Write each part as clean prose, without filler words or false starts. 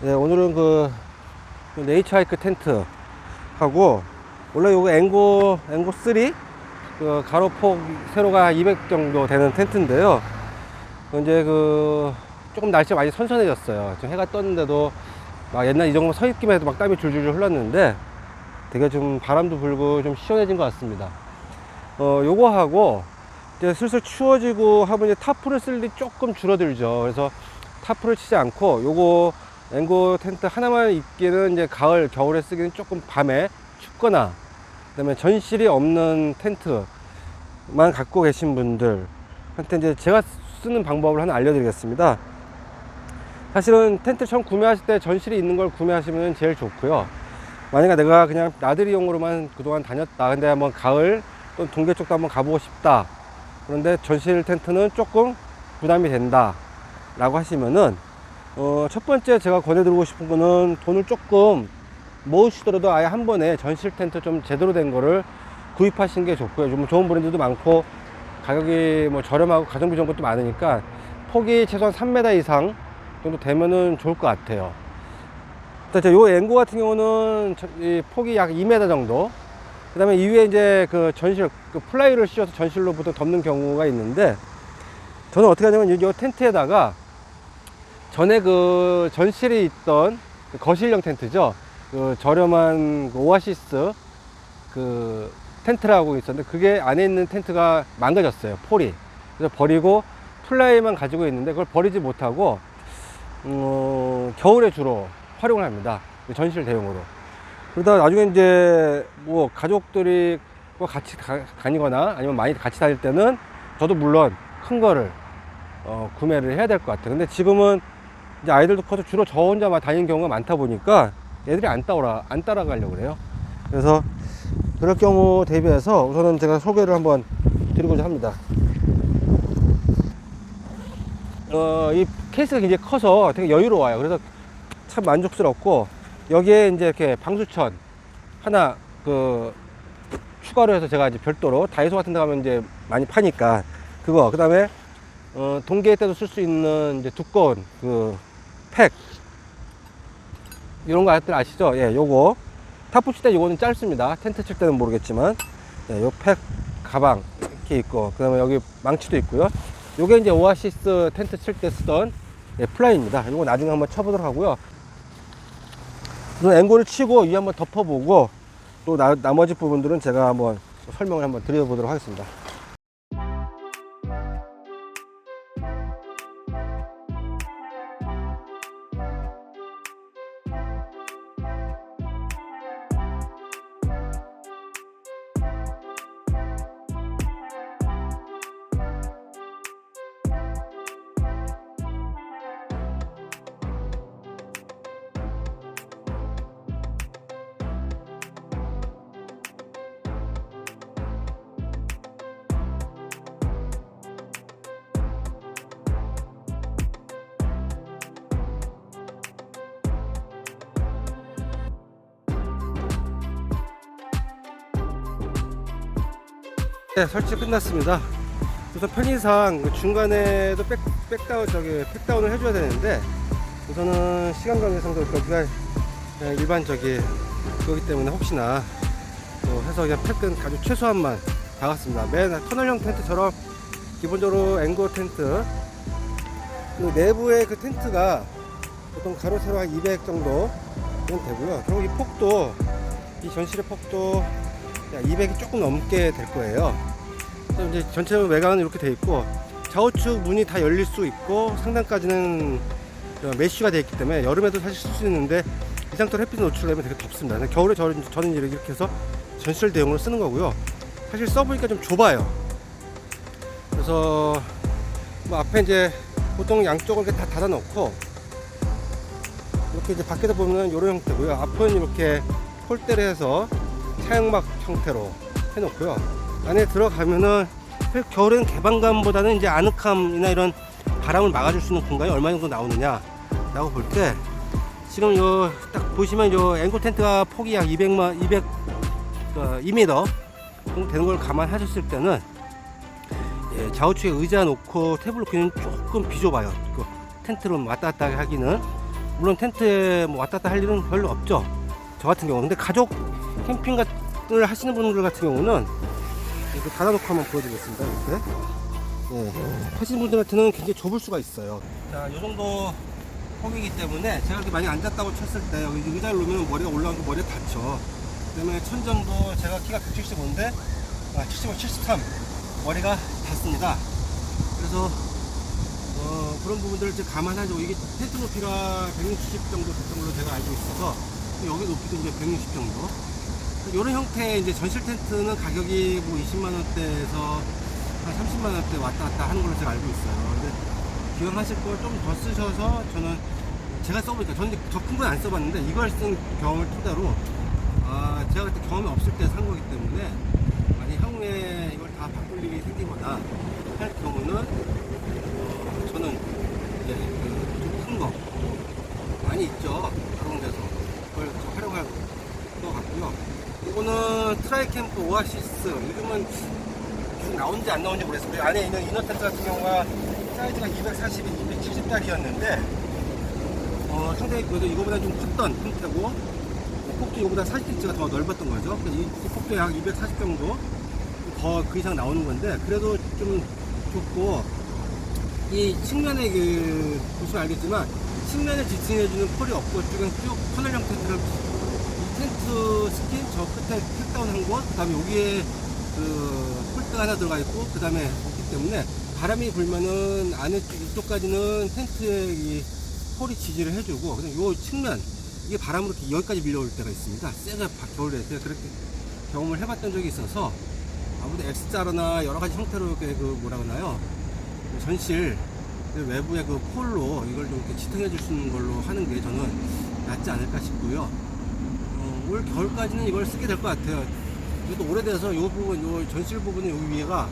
네, 오늘은 그 네이처하이크 텐트 하고, 원래 요거 앵고 3 그 가로폭 세로가 200 정도 되는 텐트인데요. 이제 그 조금 날씨가 많이 선선해졌어요. 지금 해가 떴는데도 막 옛날 이 정도 서 있기만 해도 막 땀이 줄줄줄 흘렀는데 되게 좀 바람도 불고 좀 시원해진 것 같습니다. 요거 하고 이제 슬슬 추워지고 하면 이제 타프를 쓸 일이 조금 줄어들죠. 그래서 타프를 치지 않고 요거 앵고 텐트 하나만 입기는 이제 가을 겨울에 쓰기는 조금 밤에 춥거나, 그다음에 전실이 없는 텐트만 갖고 계신 분들한테 이제 제가 쓰는 방법을 하나 알려드리겠습니다. 사실은 텐트 처음 구매하실 때 전실이 있는 걸 구매하시면 제일 좋고요. 만약에 내가 그냥 나들이용으로만 그동안 다녔다, 근데 한번 가을 또는 동계 쪽도 한번 가보고 싶다, 그런데 전실 텐트는 조금 부담이 된다 라고 하시면은 첫 번째 제가 권해드리고 싶은 거는 돈을 조금 모으시더라도 아예 한 번에 전실 텐트 좀 제대로 된 거를 구입하시는 게 좋고요. 좀 좋은 브랜드도 많고 가격이 뭐 저렴하고 가성비 좋은 것도 많으니까 폭이 최소한 3m 이상 정도 되면은 좋을 것 같아요. 일단 요 앵고 같은 경우는 이 폭이 약 2m 정도, 그 다음에 이후에 이제 그 전실, 그 플라이를 씌워서 전실로 보통 덮는 경우가 있는데, 저는 어떻게 하냐면 이 텐트에다가 전에 그 전실이 있던 그 거실형 텐트죠. 그 저렴한 그 오아시스 그 텐트라고 있었는데 그게 안에 있는 텐트가 망가졌어요, 폴이. 그래서 버리고 플라이만 가지고 있는데 그걸 버리지 못하고 겨울에 주로 활용을 합니다, 전실 대용으로. 그러다 나중에 이제 뭐 가족들이 같이 다니거나 아니면 많이 같이 다닐 때는 저도 물론 큰 거를 구매를 해야 될 것 같아요. 근데 지금은 이제 아이들도 커서 주로 저 혼자만 다니는 경우가 많다 보니까 애들이 안 따라가려고 그래요. 그래서 그럴 경우 대비해서 우선은 제가 소개를 한번 드리고자 합니다. 이 케이스가 굉장히 커서 되게 여유로워요. 그래서 참 만족스럽고, 여기에 이제 이렇게 방수천 하나 그 추가로 해서 제가 이제 별도로 다이소 같은 데 가면 이제 많이 파니까 그거, 그 다음에 동계 때도 쓸 수 있는 이제 두꺼운 그 팩, 이런 거 아시죠? 예, 요거 타프 칠 때 요거는 짧습니다. 텐트 칠 때는 모르겠지만, 예, 요 팩 가방 이렇게 있고, 그 다음에 여기 망치도 있고요. 요게 이제 오아시스 텐트 칠 때 쓰던, 예, 플라이입니다. 요거 나중에 한번 쳐보도록 하고요. 우선 앵고를 치고 위에 한번 덮어보고 또 나머지 부분들은 제가 한번 설명을 한번 드려보도록 하겠습니다. 네, 설치 끝났습니다. 우선 편의상 그 중간에도 팩다운을 해줘야 되는데, 우선은 시간 관계상도 여기가 일반적인 그거기 때문에 혹시나 해서 그냥 팩은 아주 최소한만 박았습니다. 맨 터널형 텐트처럼 기본적으로 앵고 텐트, 그 내부의 그 텐트가 보통 가로 세로 한 200 정도 되고요. 그리고 이 폭도, 이 전실의 폭도 200이 조금 넘게 될 거예요. 이제 전체 외관은 이렇게 돼 있고, 좌우측 문이 다 열릴 수 있고 상단까지는 메쉬가 되어 있기 때문에 여름에도 사실 쓸 수 있는데 이 상태로 햇빛 노출되면 되게 덥습니다. 근데 겨울에 저는 이렇게 해서 전실 대용으로 쓰는 거고요. 사실 써보니까 좀 좁아요. 그래서 뭐 앞에 이제 보통 양쪽을 이렇게 다 닫아 놓고, 이렇게 이제 밖에서 보면 이런 형태고요. 앞은 이렇게 폴대를 해서 차양막 형태로 해놓고요. 안에 들어가면은 겨울에는 개방감보다는 이제 아늑함이나 이런 바람을 막아줄 수 있는 공간이 얼마 정도 나오느냐 라고 볼 때, 지금 요 딱 보시면 요 앵고 텐트가 폭이 약 2m 정도 되는 걸 감안하셨을 때는, 예, 좌우측에 의자 놓고 테이블 놓기는 조금 비좁아요. 그 텐트로 왔다 갔다 하기는. 물론 텐트에 뭐 왔다 갔다 할 일은 별로 없죠. 저 같은 경우는. 근데 가족 캠핑을 하시는 분들 같은 경우는 이렇게 닫아놓고 한번 보여드리겠습니다. 이렇게. 예. 하시는 분들한테는 굉장히 좁을 수가 있어요. 자, 이 정도 폭이기 때문에 제가 이렇게 많이 앉았다고 쳤을 때 여기 의자를 놓으면 머리가 올라오고 머리가 다쳐. 그다음에 천정도 제가 키가 175인데 75, 73 머리가 닿습니다. 그래서 그런 부분들을 이제 감안하죠. 이게 텐트 높이가 160 정도 됐던 걸로 제가 알고 있어서 여기 높이도 이제 160 정도. 이런 형태의 이제 전실 텐트는 가격이 뭐 20만 원대에서 한 30만 원대 왔다 갔다 하는 걸로 제가 알고 있어요. 근데 기왕하실 걸 좀 더 쓰셔서 저는 제가 써보니까 저는 더 큰 건 안 써봤는데 이걸 쓴 경험을 토대로 제가 그때 경험이 없을 때 산 거기 때문에 만약 향후에 이걸 다 바꿀 일이 생기거나 할 경우는 저는 이제 좀 큰 거 많이 있죠. 그런 데서 그걸 활용할 것 같고요. 이거는 트라이캠프 오아시스 이름은 계속 나온지 안 나온지 모르겠어요. 안에 있는 이너 텐트 같은 경우가 사이즈가 240에 270짜리였는데 상당히 그래도 이거보다 좀 컸던 텐트고 폭도 이거보다 40cm가 더 넓었던 거죠. 이 폭도 약 240 정도 더 그 이상 나오는 건데 그래도 좀 좋고 이 측면에 보시면 알겠지만 측면을 지칭해주는 폴이 없고 쭉 터널형 텐트를 이 텐트 스킨 저 끝에 팩다운 한 곳, 그 다음에 여기에 폴대가 하나 들어가 있고 그 다음에 없기 때문에 바람이 불면은 안에 이쪽까지는 텐트에 이 폴이 지지를 해주고 그다음에 요 측면 이게 바람으로 이렇게 여기까지 밀려올 때가 있습니다. 세게 겨울에 제가 그렇게 경험을 해봤던 적이 있어서 아무래도 X자로나 여러 가지 형태로 이렇게 뭐라 그러나요? 전실 외부의 그 폴로 이걸 좀 이렇게 지탱해 줄 수 있는 걸로 하는 게 저는 낫지 않을까 싶고요. 올 겨울까지는 이걸 쓰게 될 것 같아요. 그래도 오래돼서 요 부분, 요 전실 부분은 여기 위에가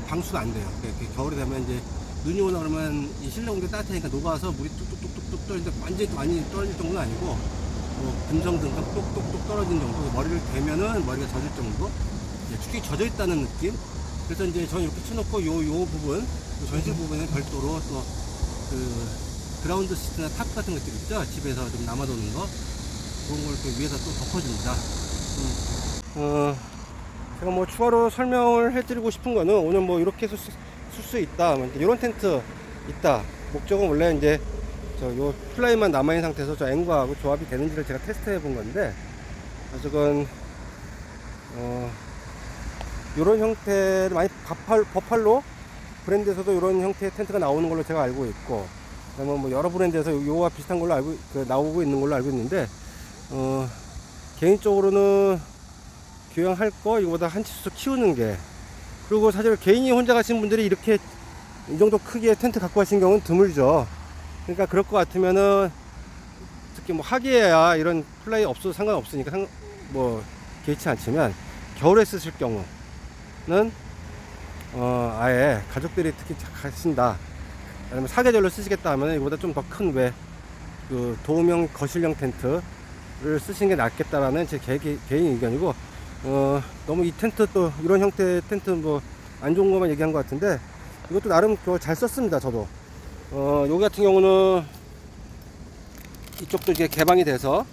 방수가 안 돼요. 이렇게 겨울이 되면 이제 눈이 오나 그러면 이 실내 공기 따뜻하니까 녹아서 물이 뚝뚝뚝뚝 떨어지는데 완전히 많이 떨어질 정도는 아니고 금성등급 똑똑똑 떨어진 정도. 머리를 대면은 머리가 젖을 정도. 축이 젖어 있다는 느낌. 그래서 이제 저는 이렇게 쳐놓고 요 부분, 전실 부분에 별도로 또 그라운드 시트나 탑 같은 것들 있죠. 집에서 좀 남아도는 거. 그런 걸 이렇게 위에다 또 덮어줍니다. 제가 뭐 추가로 설명을 해드리고 싶은 거는 오늘 뭐 이렇게 쓸 수 있다. 이런 텐트 있다. 목적은 원래 이제 요 플라이만 남아있는 상태에서 저 앵거하고 조합이 되는지를 제가 테스트 해본 건데 아직은 이런 형태를 많이 버팔로 브랜드에서도 이런 형태의 텐트가 나오는 걸로 제가 알고 있고 그다음에 뭐 여러 브랜드에서 요와 비슷한 걸로 나오고 있는 걸로 알고 있는데 개인적으로는 교양할 거 이거보다 한 치수 키우는 게 그리고 사실 개인이 혼자 가신 분들이 이렇게 이 정도 크기의 텐트 갖고 가신 경우는 드물죠. 그러니까 그럴 것 같으면은 특히 뭐 하기에야 이런 플라이 없어도 상관없으니까 뭐 개의치 않지만 겨울에 쓰실 경우는 아예 가족들이 특히 가신다 아니면 사계절로 쓰시겠다 하면 이거보다 좀 더 큰 도움형 거실형 텐트를 쓰시는 게 낫겠다라는 제 개인 의견이고 너무 이 텐트 또 이런 형태의 텐트 뭐 안 좋은 것만 얘기한 것 같은데 이것도 나름 잘 썼습니다. 저도 여기 같은 경우는 이쪽도 이제 개방이 돼서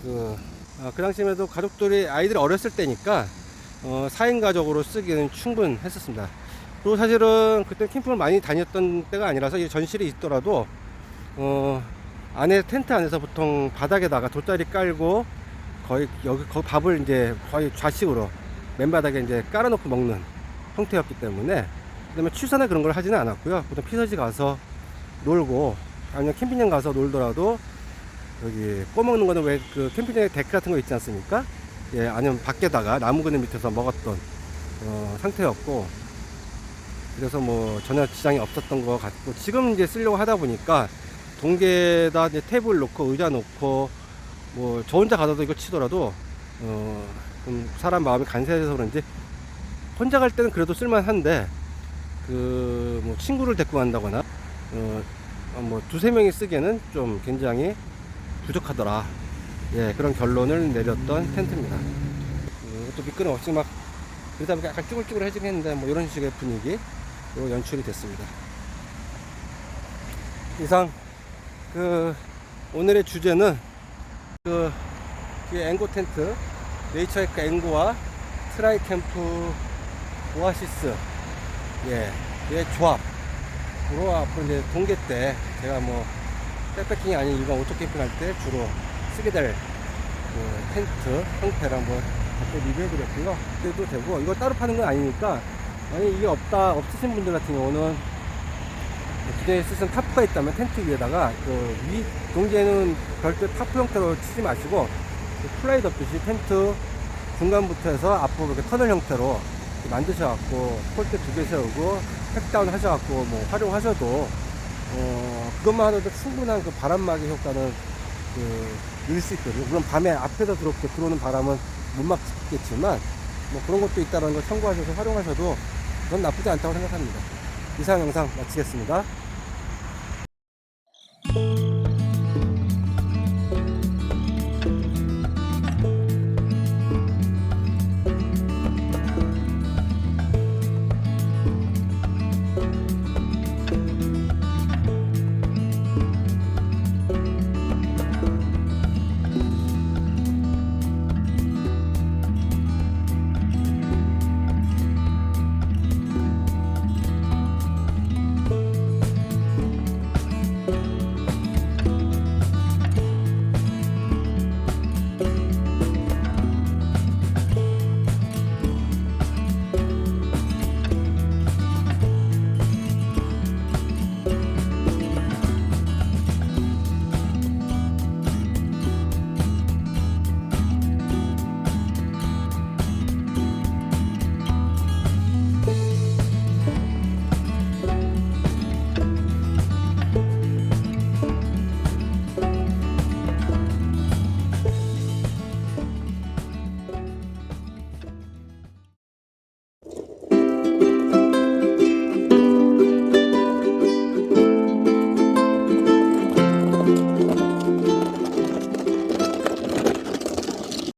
그 당시에도 가족들이 아이들이 어렸을 때니까 4인 가족으로 쓰기는 충분했었습니다. 그리고 사실은 그때 캠핑을 많이 다녔던 때가 아니라서 이 전실이 있더라도 안에 텐트 안에서 보통 바닥에다가 돗자리 깔고 거의 밥을 이제 거의 좌식으로 맨바닥에 이제 깔아놓고 먹는 형태였기 때문에 그다음에 취사나 그런 걸 하지는 않았고요. 보통 피서지 가서 놀고 아니면 캠핑장 가서 놀더라도 여기 꺼먹는 거는 왜 그 캠핑장에 데크 같은 거 있지 않습니까? 예, 아니면 밖에다가 나무 그늘 밑에서 먹었던 상태였고 그래서 뭐 전혀 지장이 없었던 것 같고 지금 이제 쓰려고 하다 보니까 동계에다 이제 테이블 놓고 의자 놓고 뭐 저 혼자 가서도 이거 치더라도 좀 사람 마음이 간사해서 그런지 혼자 갈 때는 그래도 쓸만한데 뭐 친구를 데리고 간다거나 뭐 두세 명이 쓰기에는 좀 굉장히 부족하더라. 예, 그런 결론을 내렸던 텐트입니다. 또 미끄럼 없이 막 그러다 보니까 약간 쭈글쭈글해지긴 했는데 뭐 이런 식의 분위기로 연출이 됐습니다. 이상 오늘의 주제는 그 앵고 텐트, 네이처하이크 앵고와 트라이 캠프 오아시스, 얘 조합으로 앞으로 이제 동계 때 제가 뭐 백패킹이 아닌 일반 오토 캠핑 할 때 주로 쓰게 될 그 텐트 형태를 한번 갖고 리뷰해 드렸고요. 그래도 되고, 이거 따로 파는 건 아니니까, 만약 이게 없으신 분들 같은 경우는 기존에 쓰신 타프가 있다면 텐트 위에다가 그 위 동기에는 별도 타프 형태로 치지 마시고 플라이 덮듯이 텐트 중간부터 해서 앞으로 이렇게 터널 형태로 만드셔갖고 폴대 2개 세우고 팩다운 하셔갖고 뭐 활용하셔도 그것만 하더라도 충분한 그 바람막이 효과는 늘 수 있거든요. 물론 밤에 앞에서 들어오는 바람은 못 막겠지만 뭐 그런 것도 있다는 걸 참고하셔서 활용하셔도 그건 나쁘지 않다고 생각합니다. 이상 영상 마치겠습니다.